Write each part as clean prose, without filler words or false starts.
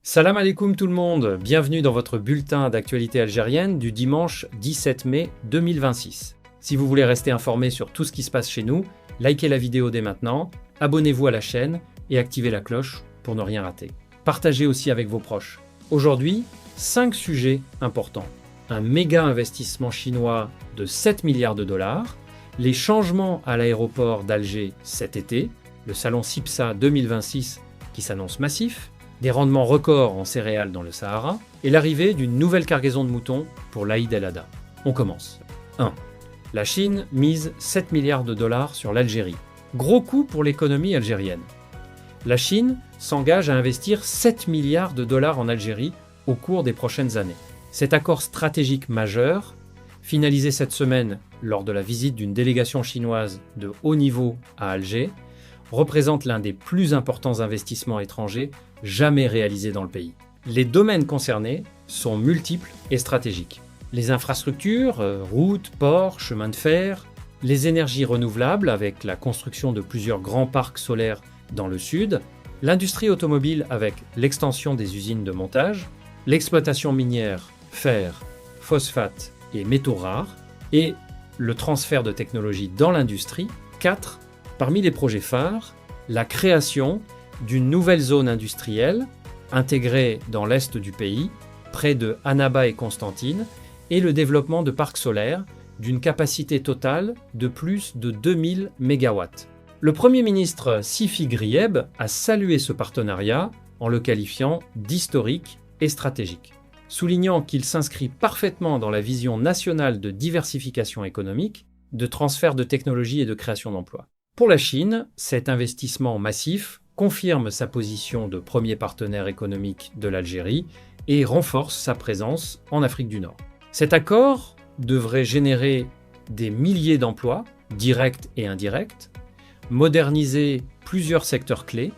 Salam alaikum tout le monde, bienvenue dans votre bulletin d'actualité algérienne du dimanche 17 mai 2026. Si vous voulez rester informé sur tout ce qui se passe chez nous, likez la vidéo dès maintenant, abonnez-vous à la chaîne et activez la cloche pour ne rien rater. Partagez aussi avec vos proches. Aujourd'hui, 5 sujets importants. Un méga investissement chinois de 7 milliards de dollars, les changements à l'aéroport d'Alger cet été, le salon CIPSA 2026 qui s'annonce massif, des rendements records en céréales dans le Sahara et l'arrivée d'une nouvelle cargaison de moutons pour l'Aïd el-Adha. On commence. 1. La Chine mise 7 milliards de dollars sur l'Algérie. Gros coup pour l'économie algérienne. La Chine s'engage à investir 7 milliards de dollars en Algérie au cours des prochaines années. Cet accord stratégique majeur, finalisé cette semaine lors de la visite d'une délégation chinoise de haut niveau à Alger, représente l'un des plus importants investissements étrangers jamais réalisés dans le pays. Les domaines concernés sont multiples et stratégiques. Les infrastructures, routes, ports, chemins de fer, les énergies renouvelables avec la construction de plusieurs grands parcs solaires dans le sud, l'industrie automobile avec l'extension des usines de montage, l'exploitation minière, fer, phosphate et métaux rares, et le transfert de technologies dans l'industrie. 4. Parmi les projets phares, la création d'une nouvelle zone industrielle intégrée dans l'est du pays, près de Annaba et Constantine, et le développement de parcs solaires d'une capacité totale de plus de 2000 MW. Le Premier ministre Sifi Grieb a salué ce partenariat en le qualifiant d'historique et stratégique, soulignant qu'il s'inscrit parfaitement dans la vision nationale de diversification économique, de transfert de technologies et de création d'emplois. Pour la Chine, cet investissement massif confirme sa position de premier partenaire économique de l'Algérie et renforce sa présence en Afrique du Nord. Cet accord devrait générer des milliers d'emplois, directs et indirects, moderniser plusieurs secteurs clés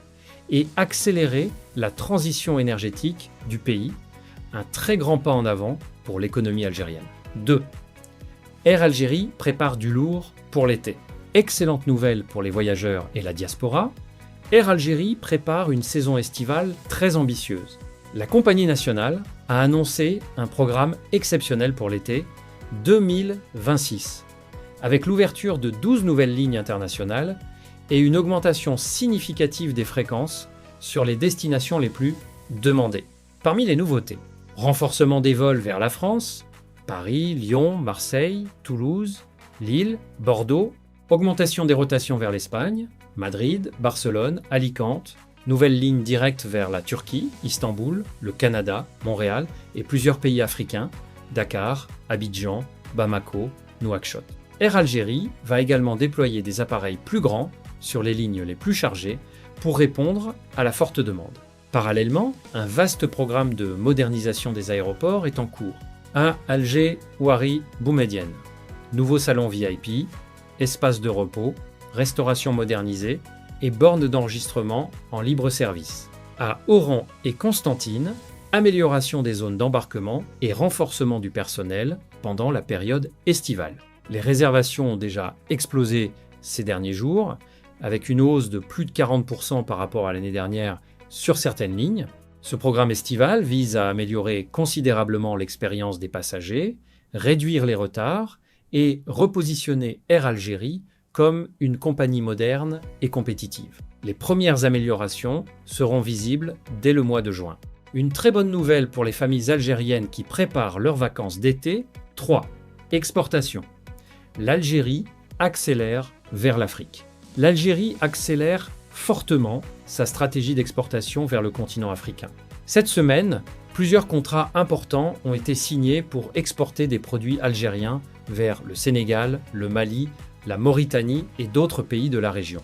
et accélérer la transition énergétique du pays, un très grand pas en avant pour l'économie algérienne. 2. Air Algérie prépare du lourd pour l'été. Excellente nouvelle pour les voyageurs et la diaspora, Air Algérie prépare une saison estivale très ambitieuse. La compagnie nationale a annoncé un programme exceptionnel pour l'été 2026, avec l'ouverture de 12 nouvelles lignes internationales et une augmentation significative des fréquences sur les destinations les plus demandées. Parmi les nouveautés, renforcement des vols vers la France, Paris, Lyon, Marseille, Toulouse, Lille, Bordeaux, augmentation des rotations vers l'Espagne, Madrid, Barcelone, Alicante, nouvelles lignes directes vers la Turquie, Istanbul, le Canada, Montréal et plusieurs pays africains, Dakar, Abidjan, Bamako, Nouakchott. Air Algérie va également déployer des appareils plus grands sur les lignes les plus chargées pour répondre à la forte demande. Parallèlement, un vaste programme de modernisation des aéroports est en cours. À Alger, Ouari, Boumedienne. Nouveau salon VIP, espace de repos, restauration modernisée et bornes d'enregistrement en libre service. À Oran et Constantine, amélioration des zones d'embarquement et renforcement du personnel pendant la période estivale. Les réservations ont déjà explosé ces derniers jours, avec une hausse de plus de 40% par rapport à l'année dernière sur certaines lignes. Ce programme estival vise à améliorer considérablement l'expérience des passagers, réduire les retards et repositionner Air Algérie comme une compagnie moderne et compétitive. Les premières améliorations seront visibles dès le mois de juin. Une très bonne nouvelle pour les familles algériennes qui préparent leurs vacances d'été. 3. Exportation. L'Algérie accélère vers l'Afrique. L'Algérie accélère fortement sa stratégie d'exportation vers le continent africain. Cette semaine, plusieurs contrats importants ont été signés pour exporter des produits algériens vers le Sénégal, le Mali, la Mauritanie et d'autres pays de la région.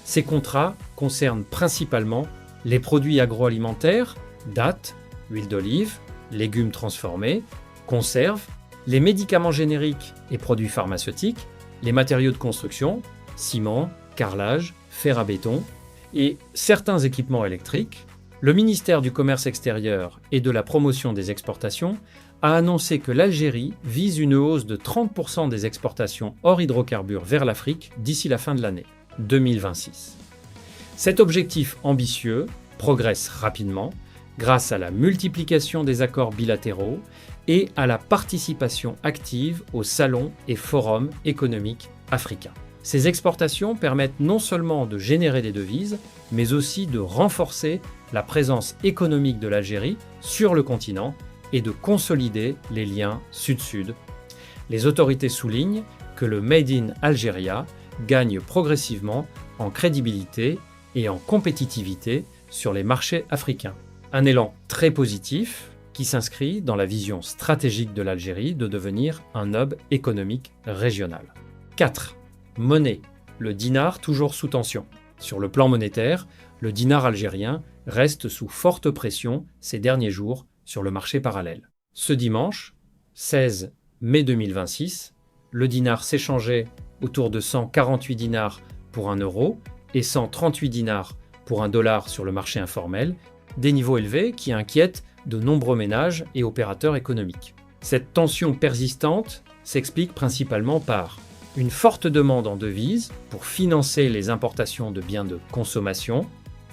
Ces contrats concernent principalement les produits agroalimentaires, dattes, huile d'olive, légumes transformés, conserves, les médicaments génériques et produits pharmaceutiques, les matériaux de construction, ciment, carrelage, fer à béton et certains équipements électriques. Le ministère du Commerce extérieur et de la promotion des exportations a annoncé que l'Algérie vise une hausse de 30% des exportations hors hydrocarbures vers l'Afrique d'ici la fin de l'année 2026. Cet objectif ambitieux progresse rapidement grâce à la multiplication des accords bilatéraux et à la participation active aux salons et forums économiques africains. Ces exportations permettent non seulement de générer des devises, mais aussi de renforcer la présence économique de l'Algérie sur le continent et de consolider les liens sud-sud. Les autorités soulignent que le Made in Algeria gagne progressivement en crédibilité et en compétitivité sur les marchés africains. Un élan très positif qui s'inscrit dans la vision stratégique de l'Algérie de devenir un hub économique régional. 4. Monnaie. Le dinar toujours sous tension. Sur le plan monétaire, le dinar algérien reste sous forte pression ces derniers jours sur le marché parallèle. Ce dimanche, 16 mai 2026, le dinar s'échangeait autour de 148 dinars pour 1 euro et 138 dinars pour 1 dollar sur le marché informel, des niveaux élevés qui inquiètent de nombreux ménages et opérateurs économiques. Cette tension persistante s'explique principalement par une forte demande en devises pour financer les importations de biens de consommation,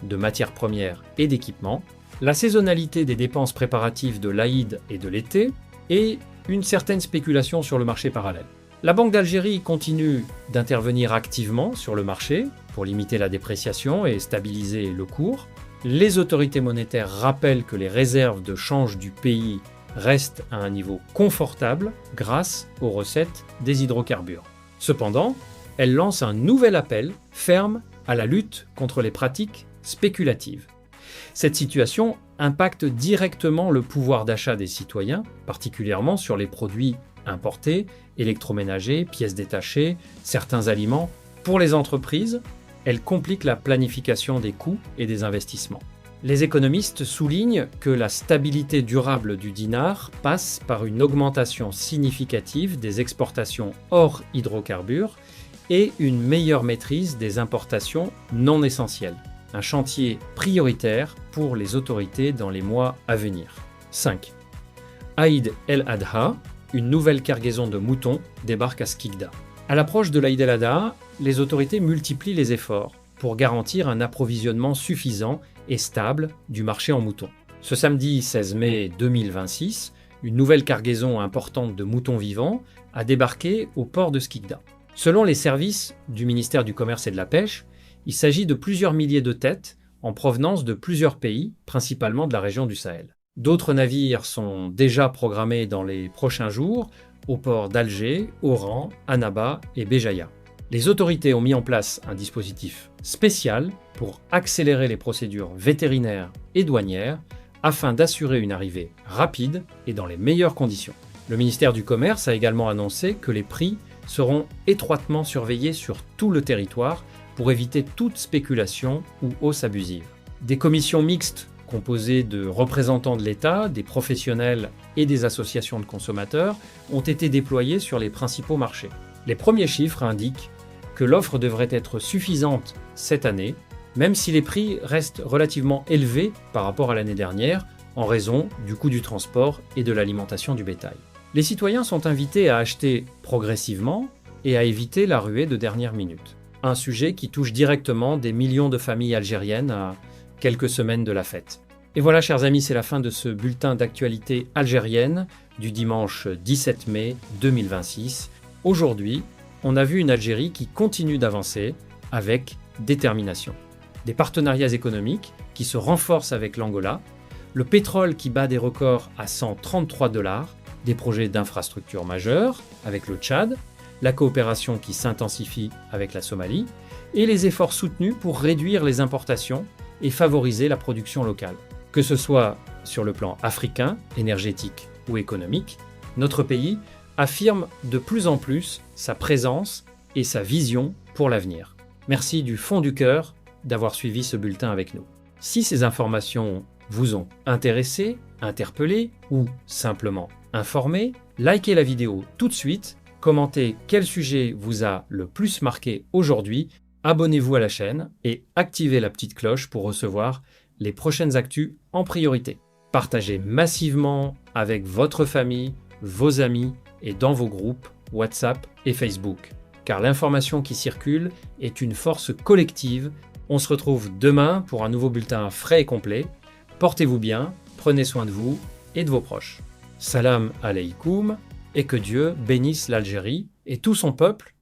de matières premières et d'équipements, la saisonnalité des dépenses préparatives de l'Aïd et de l'été, et une certaine spéculation sur le marché parallèle. La Banque d'Algérie continue d'intervenir activement sur le marché pour limiter la dépréciation et stabiliser le cours. Les autorités monétaires rappellent que les réserves de change du pays restent à un niveau confortable grâce aux recettes des hydrocarbures. Cependant, elle lance un nouvel appel ferme à la lutte contre les pratiques spéculatives. Cette situation impacte directement le pouvoir d'achat des citoyens, particulièrement sur les produits importés, électroménagers, pièces détachées, certains aliments. Pour les entreprises, elle complique la planification des coûts et des investissements. Les économistes soulignent que la stabilité durable du dinar passe par une augmentation significative des exportations hors hydrocarbures et une meilleure maîtrise des importations non essentielles. Un chantier prioritaire pour les autorités dans les mois à venir. 5. Aïd el-Adha, une nouvelle cargaison de moutons débarque à Skikda. À l'approche de l'Aïd el-Adha, les autorités multiplient les efforts pour garantir un approvisionnement suffisant et stable du marché en moutons. Ce samedi 16 mai 2026, une nouvelle cargaison importante de moutons vivants a débarqué au port de Skikda. Selon les services du ministère du Commerce et de la Pêche, il s'agit de plusieurs milliers de têtes en provenance de plusieurs pays, principalement de la région du Sahel. D'autres navires sont déjà programmés dans les prochains jours aux ports d'Alger, Oran, Annaba et Béjaïa. Les autorités ont mis en place un dispositif spécial pour accélérer les procédures vétérinaires et douanières afin d'assurer une arrivée rapide et dans les meilleures conditions. Le ministère du Commerce a également annoncé que les prix seront étroitement surveillés sur tout le territoire pour éviter toute spéculation ou hausse abusive. Des commissions mixtes composées de représentants de l'État, des professionnels et des associations de consommateurs ont été déployées sur les principaux marchés. Les premiers chiffres indiquent que l'offre devrait être suffisante cette année, même si les prix restent relativement élevés par rapport à l'année dernière en raison du coût du transport et de l'alimentation du bétail. Les citoyens sont invités à acheter progressivement et à éviter la ruée de dernière minute. Un sujet qui touche directement des millions de familles algériennes à quelques semaines de la fête. Et voilà, chers amis, c'est la fin de ce bulletin d'actualité algérienne du dimanche 17 mai 2026. Aujourd'hui, on a vu une Algérie qui continue d'avancer avec détermination. Des partenariats économiques qui se renforcent avec l'Angola, le pétrole qui bat des records à 133 $, des projets d'infrastructures majeurs avec le Tchad, la coopération qui s'intensifie avec la Somalie et les efforts soutenus pour réduire les importations et favoriser la production locale. Que ce soit sur le plan africain, énergétique ou économique, notre pays affirme de plus en plus sa présence et sa vision pour l'avenir. Merci du fond du cœur d'avoir suivi ce bulletin avec nous. Si ces informations vous ont intéressé, interpellé ou simplement informé, likez la vidéo tout de suite, commentez quel sujet vous a le plus marqué aujourd'hui, abonnez-vous à la chaîne et activez la petite cloche pour recevoir les prochaines actus en priorité. Partagez massivement avec votre famille, vos amis et dans vos groupes WhatsApp et Facebook. Car l'information qui circule est une force collective. On se retrouve demain pour un nouveau bulletin frais et complet. Portez-vous bien, prenez soin de vous et de vos proches. Salam alaikum et que Dieu bénisse l'Algérie et tout son peuple